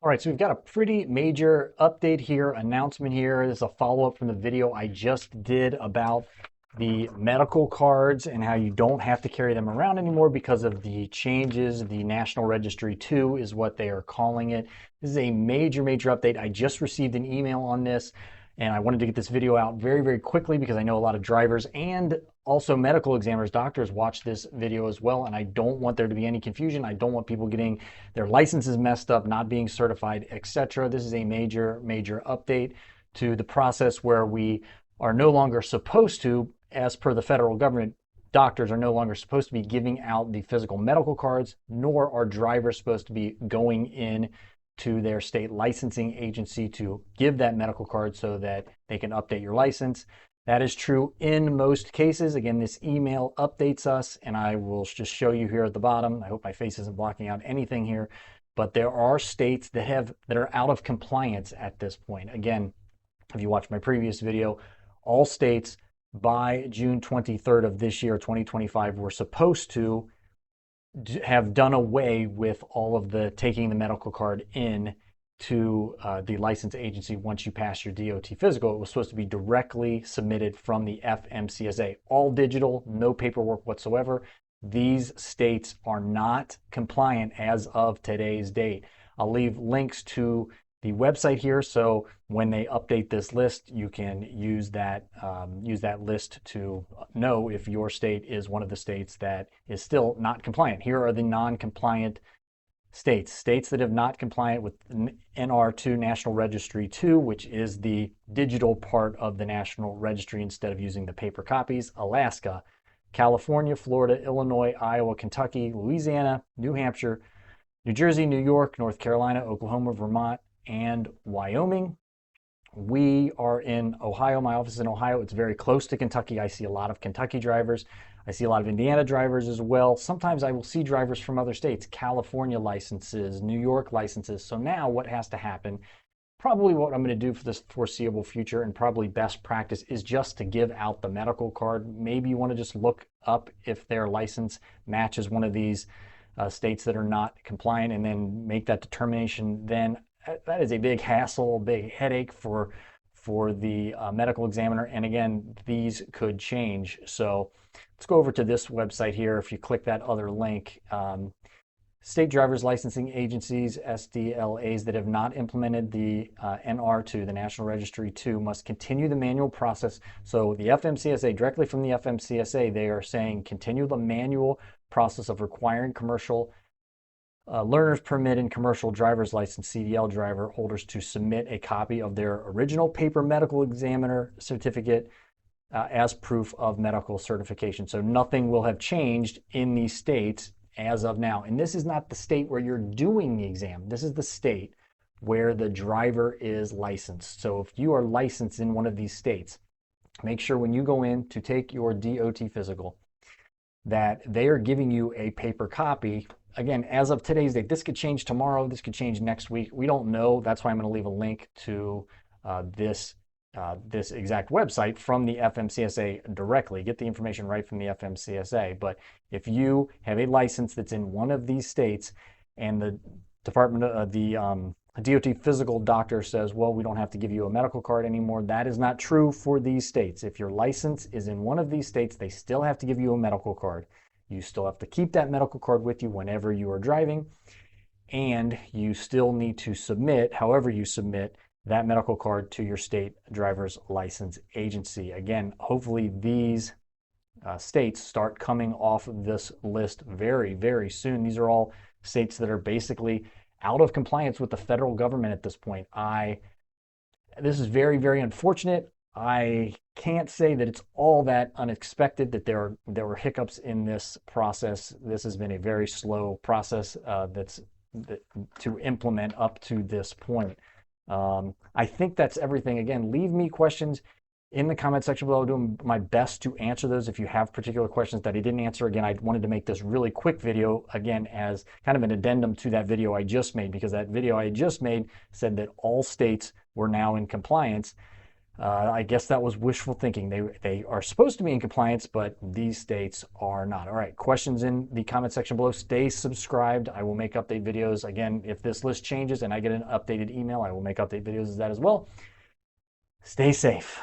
All right, so we've got a pretty major update here, announcement here. This is a follow-up from the video I just did about the medical cards and how you don't have to carry them around anymore because of the changes. The National Registry II is what they are calling it. This is a major, major update. I just received an email on this, and I wanted to get this video out very, very quickly because I know a lot of drivers and also medical examiners, doctors watch this video as well, and I don't want there to be any confusion. I don't want people getting their licenses messed up, not being certified, etc. This is a major, major update to the process where we are no longer supposed to, as per the federal government, doctors are no longer supposed to be giving out the physical medical cards, nor are drivers supposed to be going in to their state licensing agency to give that medical card so that they can update your license. That is true in most cases. Again, this email updates us, and I will just show you here at the bottom. I hope my face isn't blocking out anything here, but there are states that are out of compliance at this point. Again, if you watch my previous video, all states by June 23rd of this year, 2025, were supposed to have done away with all of the taking the medical card in to the license agency once you pass your DOT physical. It was supposed to be directly submitted from the FMCSA. All digital, no paperwork whatsoever. These states are not compliant as of today's date. I'll leave links to the website here, so when they update this list, you can use that list to know if your state is one of the states that is still not compliant. Here are the non-compliant states that have not compliant with NR2, National Registry II, which is the digital part of the National Registry instead of using the paper copies: Alaska, California, Florida, Illinois, Iowa, Kentucky, Louisiana, New Hampshire, New Jersey, New York, North Carolina, Oklahoma, Vermont, and Wyoming. We are in Ohio. My office is in Ohio. It's very close to Kentucky. I see a lot of Kentucky drivers. I see a lot of Indiana drivers as well. Sometimes I will see drivers from other states, California licenses, New York licenses. So now what has to happen, probably what I'm going to do for this foreseeable future and probably best practice, is just to give out the medical card. Maybe you want to just look up if their license matches one of these states that are not compliant and then make that determination. Then that is a big hassle, big headache for the medical examiner. And again, these could change. So let's go over to this website here. If you click that other link, state drivers licensing agencies, SDLAs, that have not implemented the NR2, the National Registry II, must continue the manual process. So the FMCSA, directly from the FMCSA, they are saying continue the manual process of requiring commercial learner's permit and commercial driver's license CDL driver holders to submit a copy of their original paper medical examiner certificate as proof of medical certification. So nothing will have changed in these states as of now. And this is not the state where you're doing the exam. This is the state where the driver is licensed. So if you are licensed in one of these states, make sure when you go in to take your DOT physical that they are giving you a paper copy. Again, as of today's date, this could change tomorrow, this could change next week. We don't know. That's why I'm going to leave a link to this exact website from the FMCSA directly. Get the information right from the FMCSA. But if you have a license that's in one of these states and the DOT physical doctor says, well, we don't have to give you a medical card anymore, that is not true for these states. If your license is in one of these states, they still have to give you a medical card. You still have to keep that medical card with you whenever you are driving, and you still need to submit, however you submit, that medical card to your state driver's license agency. Again, hopefully these states start coming off of this list very, very soon. These are all states that are basically out of compliance with the federal government at this point. This is very, very unfortunate. I can't say that it's all that unexpected, that there were hiccups in this process. This has been a very slow process to implement up to this point. I think that's everything. Again, leave me questions in the comment section below. I'll do my best to answer those. If you have particular questions that I didn't answer, again, I wanted to make this really quick video, again, as kind of an addendum to that video I just made, because that video I just made said that all states were now in compliance. I guess that was wishful thinking. They are supposed to be in compliance, but these states are not. All right, questions in the comment section below. Stay subscribed. I will make update videos. Again, if this list changes and I get an updated email, I will make update videos of that as well. Stay safe.